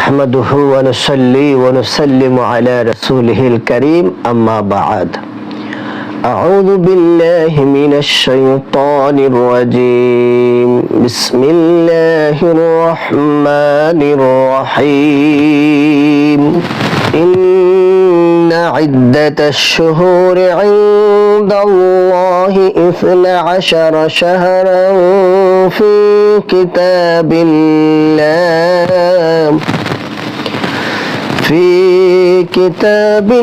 نحمده ونصلي ونسلم على رسوله الكريم أما بعد أعوذ بالله من الشيطان الرجيم بسم الله الرحمن الرحيم إن عدة الشهور عند الله 12 شهرا في كتاب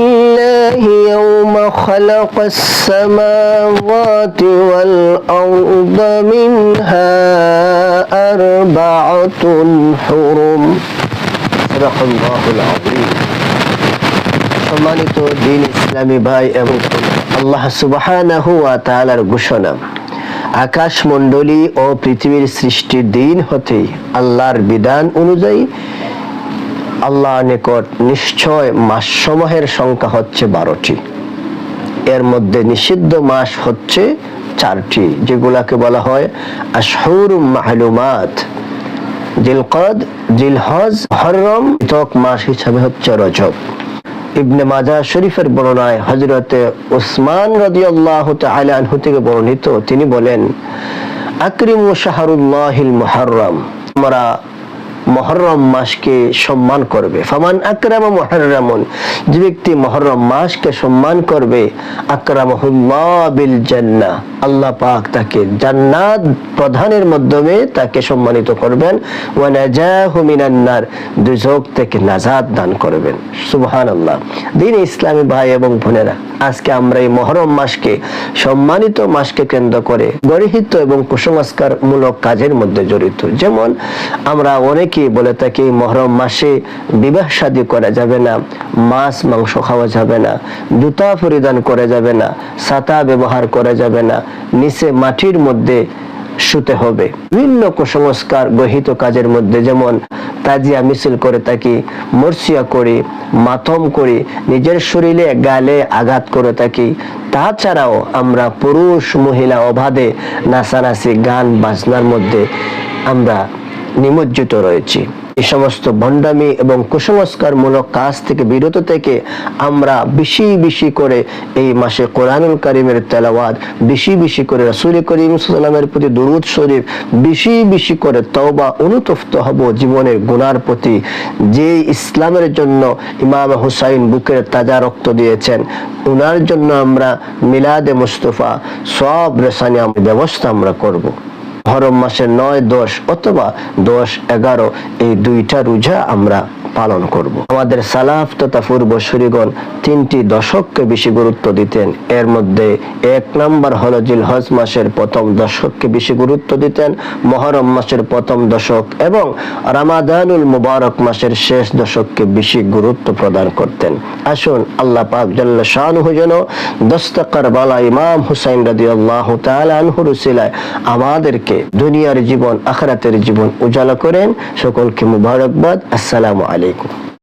الله يوم خلق السماوات والأرض منها 4 حرم صدق الله العظيم সম্মানিত দিন ইসলামী ভাই এবং আল্লাহ সুবহানাহু ওয়া তাআলার ঘোষণা আকাশ মণ্ডলী ও পৃথিবীর সৃষ্টির দিন হতে আল্লাহর বিধান অনুযায়ী আল্লাহর নিকট নিশ্চয় মাস সমূহের সংখ্যা হচ্ছে 12টি। এর মধ্যে নিষিদ্ধ মাস হচ্ছে 4টি, যেগুলাকে বলা হয় আশহুরুম মা'লুমাত। জিলকদ, জিলহজ, মুহররম, তক মাস হিসাবে হচ্ছে রজব। ইবনে মাজাহ শরীফের বর্ণনায় হযরতে উসমান রাদিয়াল্লাহু তাআলা আনহু থেকে বর্ণিত, তিনি বলেন আকরিমু শাহরুল্লাহিল মুহররম, আমরা মুহররম মাসকে সম্মান করবে। ফামান আকরামা মুহররমুন, যে ব্যক্তি মুহররম মাসকে সম্মান করবে আকরামাহুল্লাহ বিল জান্নাহ, আল্লাহ পাক তাকে জান্নাত প্রদানের মাধ্যমে তাকে সম্মানিত করবেন। ওয়া নাজাহু মিনান নার, দুজক থেকে নাজাত দান করবেন। সুবহানাল্লাহ। দিন ইসলামী ভাই এবং বোনেরা, আজকে আমরা এই মুহররম মাসকে সম্মানিত মাসকে কেন্দ্র করে গর্হিত এবং কুসংস্কারমূলক কাজের মধ্যে জড়িত। যেমন আমরা অনেকেই বলে থাকি মুহররম মাসে বিবাহ শাদী করা যাবে না, মাছ মাংস খাওয়া যাবে না, জুতা পরিধান করা যাবে না, ছাতা ব্যবহার করা যাবে না, নিচে মাটির মধ্যে শুতে হবে। বিভিন্ন কুসংস্কার গহিত কাজের মধ্যে যেমন তাজিয়া মিছিল করে থাকি, মরসিয়া করি, মাতম করি, নিজের শরীরে গালে আঘাত করে থাকি। তাছাড়াও আমরা পুরুষ মহিলা অবাধে নাচানাচি গান বাজনার মধ্যে আমরা নিমজ্জিত রয়েছি। এই সমস্ত ভণ্ডামি এবং কুসংস্কারমূলক কাজ থেকে বিরত থেকে আমরা বেশি বেশি করে এই মাসে কোরআনুল কারীমের তেলাওয়াত, বেশি বেশি করে রাসূল করিম সাল্লাল্লাহু আলাইহি ওয়াসাল্লামের প্রতি দুরূদ শরীফ, বেশি বেশি করে তওবা, অনুতপ্ত হব জীবনের গুনার প্রতি। যে ইসলামের জন্য ইমাম হুসাইন বুকের তাজা রক্ত দিয়েছেন, ওনার জন্য আমরা মিলাদে মুস্তাফা সব রেসানি ব্যবস্থা আমরা করব। মুহররম মাসের 9, 10 অথবা 10, 11 এই 2টা রোজা আমরা পালন করব। আমাদের সালাফ তথা পূর্বসূরিগণ 3টি দশককে বেশি গুরুত্ব দিতেন। এর মধ্যে 1 নাম্বার হলো জিলহজ মাসের প্রথম দশককে বেশি গুরুত্ব দিতেন, মুহররম মাসের প্রথম দশক এবং রমাদানুল মুবারক মাসের শেষ দশককে বেশি গুরুত্ব প্রদান করতেন। আসুন আল্লাহ পাক জাল্লা শানুহু যেন দস্তকার বালা ইমাম হুসাইন রাদিয়াল্লাহু তাআলা আনহুর উসিলায় আমাদেরকে দুনিয়ার জীবন আখিরাতের জীবন উজালা করেন। সকলকে মুবারকবাদ। আসসালামু আলাইকুম।